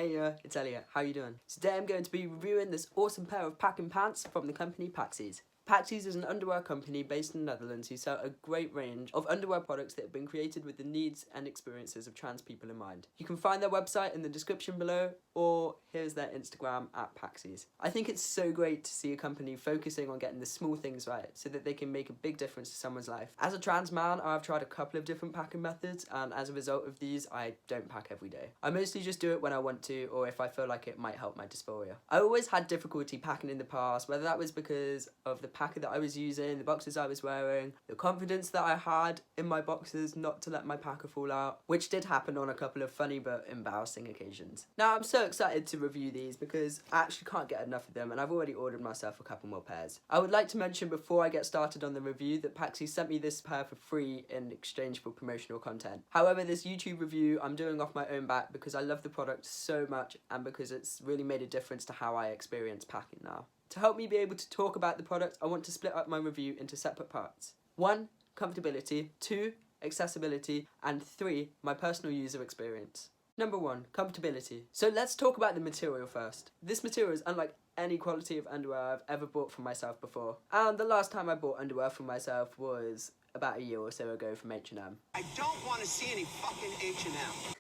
Hey, it's Elliot. How you doing? Today I'm going to be reviewing this awesome pair of packing pants from the company Paxsies. Paxsies is an underwear company based in the Netherlands who sell a great range of underwear products that have been created with the needs and experiences of trans people in mind. You can find their website in the description below, or here's their Instagram at Paxsies. I think it's so great to see a company focusing on getting the small things right so that they can make a big difference to someone's life. As a trans man, I've tried a couple of different packing methods, and as a result of these, I don't pack every day. I mostly just do it when I want to, or if I feel like it might help my dysphoria. I always had difficulty packing in the past, whether that was because of the packer that I was using, the boxes I was wearing, the confidence that I had in my boxes not to let my packer fall out, which did happen on a couple of funny but embarrassing occasions. Now I'm so excited to review these because I actually can't get enough of them, and I've already ordered myself a couple more pairs. I would like to mention before I get started on the review that Paxis sent me this pair for free in exchange for promotional content. However, this YouTube review I'm doing off my own back because I love the product so much and because it's really made a difference to how I experience packing now. To help me be able to talk about the product, I want to split up my review into separate parts. 1. Comfortability. 2. Accessibility. And 3. My personal user experience. Number 1. Comfortability. So let's talk about the material first. This material is unlike any quality of underwear I've ever bought for myself before. And the last time I bought underwear for myself was about a year or so ago from H&M. I don't want to see any fucking H&M.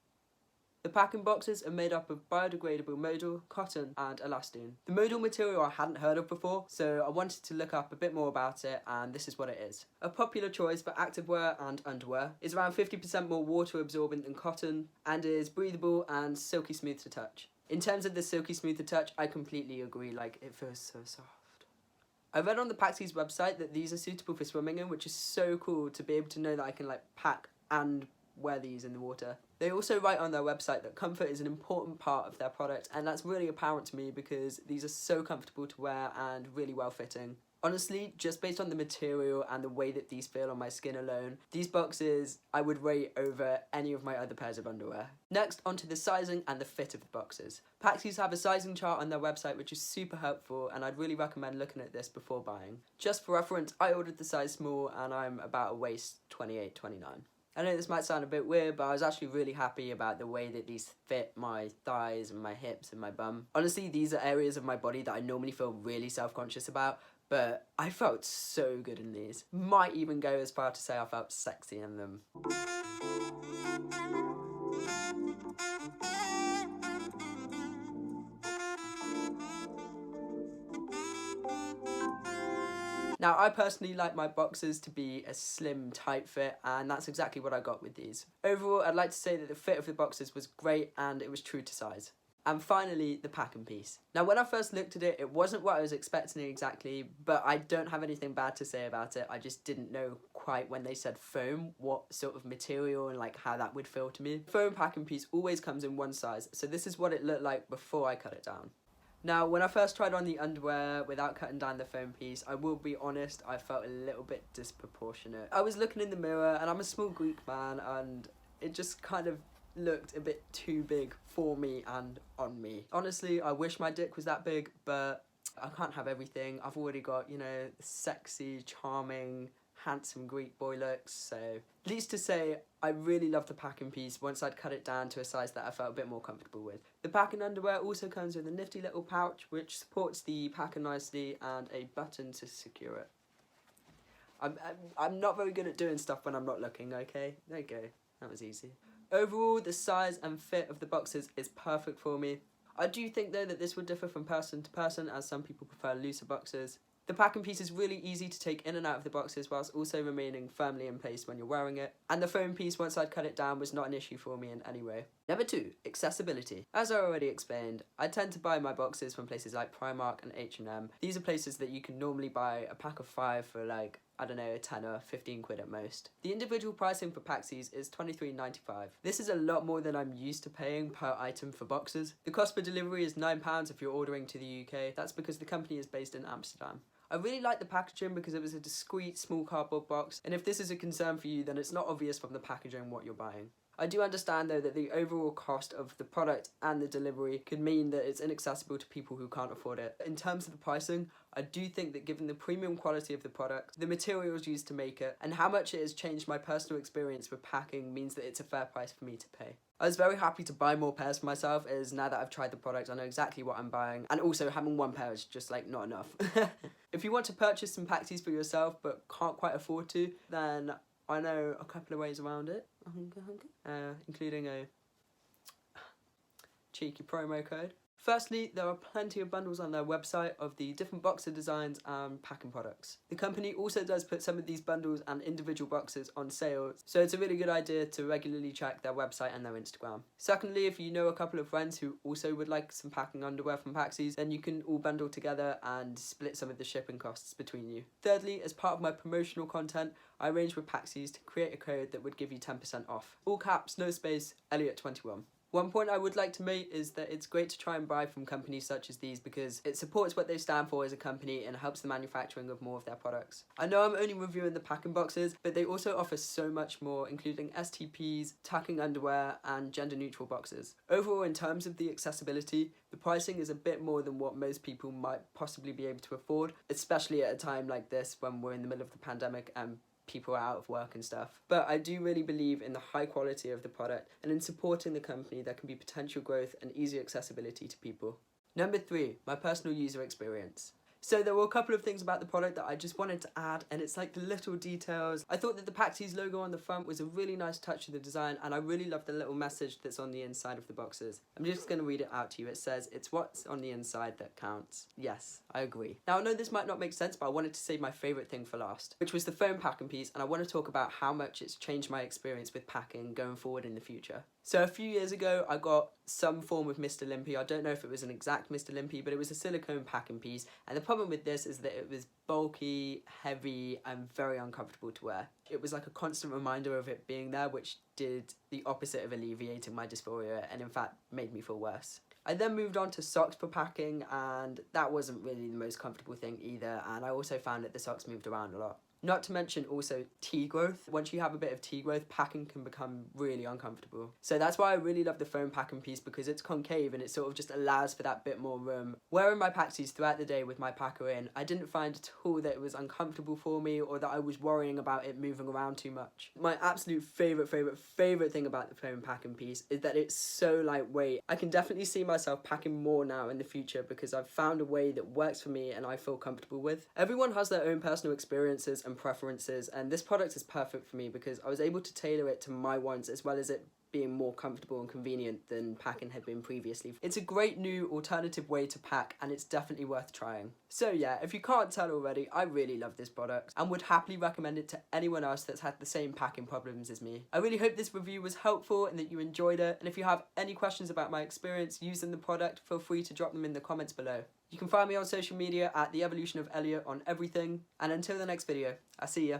The packing boxes are made up of biodegradable modal, cotton and elastane. The modal material I hadn't heard of before, so I wanted to look up a bit more about it, and this is what it is. A popular choice for activewear and underwear, is around 50% more water absorbent than cotton and is breathable and silky smooth to touch. In terms of the silky smooth to touch, I completely agree, like it feels so soft. I read on the Paxis website that these are suitable for swimming in, which is so cool to be able to know that I can like pack and wear these in the water. They also write on their website that comfort is an important part of their product, and that's really apparent to me because these are so comfortable to wear and really well fitting. Honestly, just based on the material and the way that these feel on my skin alone, these boxes I would rate over any of my other pairs of underwear. Next, onto the sizing and the fit of the boxes. Paxis have a sizing chart on their website which is super helpful, and I'd really recommend looking at this before buying. Just for reference, I ordered the size small and I'm about a waist 28, 29. I know this might sound a bit weird, but I was actually really happy about the way that these fit my thighs and my hips and my bum. Honestly, these are areas of my body that I normally feel really self-conscious about, but I felt so good in these. Might even go as far to say I felt sexy in them. Now, I personally like my boxers to be a slim, tight fit, and that's exactly what I got with these. Overall, I'd like to say that the fit of the boxers was great and it was true to size. And finally, the packing piece. Now, when I first looked at it, it wasn't what I was expecting exactly, but I don't have anything bad to say about it. I just didn't know quite when they said foam, what sort of material and like how that would feel to me. Foam packing piece always comes in one size, so this is what it looked like before I cut it down. Now, when I first tried on the underwear without cutting down the foam piece, I will be honest, I felt a little bit disproportionate. I was looking in the mirror, and I'm a small Greek man, and it just kind of looked a bit too big for me and on me. Honestly, I wish my dick was that big, but I can't have everything. I've already got, you know, sexy, charming, handsome Greek boy looks, so needless to say, I really loved the packing piece once I'd cut it down to a size that I felt a bit more comfortable with. The packing underwear also comes with a nifty little pouch which supports the packer nicely and a button to secure it. I'm not very good at doing stuff when I'm not looking, okay? There you go, that was easy. Overall, the size and fit of the boxes is perfect for me. I do think though that this would differ from person to person, as some people prefer looser boxers. The packing piece is really easy to take in and out of the boxes whilst also remaining firmly in place when you're wearing it. And the foam piece, once I'd cut it down, was not an issue for me in any way. Number 2, accessibility. As I already explained, I tend to buy my boxes from places like Primark and H&M. These are places that you can normally buy a pack of 5 for like, I don't know, a tenner, 15 quid at most. The individual pricing for Paxis is £23.95. This is a lot more than I'm used to paying per item for boxes. The cost per delivery is £9 if you're ordering to the UK. That's because the company is based in Amsterdam. I really like the packaging because it was a discreet, small cardboard box, and if this is a concern for you, then it's not obvious from the packaging what you're buying. I do understand though that the overall cost of the product and the delivery could mean that it's inaccessible to people who can't afford it. In terms of the pricing, I do think that given the premium quality of the product, the materials used to make it, and how much it has changed my personal experience with packing means that it's a fair price for me to pay. I was very happy to buy more pairs for myself, as now that I've tried the product I know exactly what I'm buying, and also having one pair is just like not enough. If you want to purchase some Paxsies for yourself but can't quite afford to, then I know a couple of ways around it, including a cheeky promo code. Firstly, there are plenty of bundles on their website of the different boxer designs and packing products. The company also does put some of these bundles and individual boxes on sale, so it's a really good idea to regularly check their website and their Instagram. Secondly, if you know a couple of friends who also would like some packing underwear from Paxsies, then you can all bundle together and split some of the shipping costs between you. Thirdly, as part of my promotional content, I arranged with Paxsies to create a code that would give you 10% off. All caps, no space, Elliot21. One point I would like to make is that it's great to try and buy from companies such as these because it supports what they stand for as a company and helps the manufacturing of more of their products. I know I'm only reviewing the packing boxes, but they also offer so much more, including STPs, tucking underwear, and gender neutral boxes. Overall, in terms of the accessibility, the pricing is a bit more than what most people might possibly be able to afford, especially at a time like this when we're in the middle of the pandemic and people are out of work and stuff. But I do really believe in the high quality of the product and in supporting the company there can be potential growth and easy accessibility to people. Number 3, my personal user experience. So there were a couple of things about the product that I just wanted to add, and it's like the little details. I thought that the Paxsies logo on the front was a really nice touch of the design, and I really love the little message that's on the inside of the boxes. I'm just going to read it out to you. It says, "It's what's on the inside that counts." Yes, I agree. Now I know this might not make sense, but I wanted to save my favourite thing for last, which was the foam packing piece, and I want to talk about how much it's changed my experience with packing going forward in the future. So a few years ago, I got some form of Mr. Limpy. I don't know if it was an exact Mr. Limpy, but it was a silicone packing piece. And the problem with this is that it was bulky, heavy, and very uncomfortable to wear. It was like a constant reminder of it being there, which did the opposite of alleviating my dysphoria, and in fact made me feel worse. I then moved on to socks for packing, and that wasn't really the most comfortable thing either, and I also found that the socks moved around a lot. Not to mention also T growth. Once you have a bit of T growth, packing can become really uncomfortable. So that's why I really love the foam packing piece, because it's concave and it sort of just allows for that bit more room. Wearing my Paxsies throughout the day with my packer in, I didn't find at all that it was uncomfortable for me or that I was worrying about it moving around too much. My absolute favourite thing about the foam packing piece is that it's so lightweight. I can definitely see myself packing more now in the future because I've found a way that works for me and I feel comfortable with. Everyone has their own personal experiences and preferences, and this product is perfect for me because I was able to tailor it to my wants as well as it being more comfortable and convenient than packing had been previously. It's a great new alternative way to pack, and it's definitely worth trying. So yeah, if you can't tell already, I really love this product and would happily recommend it to anyone else that's had the same packing problems as me. I really hope this review was helpful and that you enjoyed it, and if you have any questions about my experience using the product, feel free to drop them in the comments below. You can find me on social media at The Evolution of Elliot on everything, and until the next video, I'll see ya.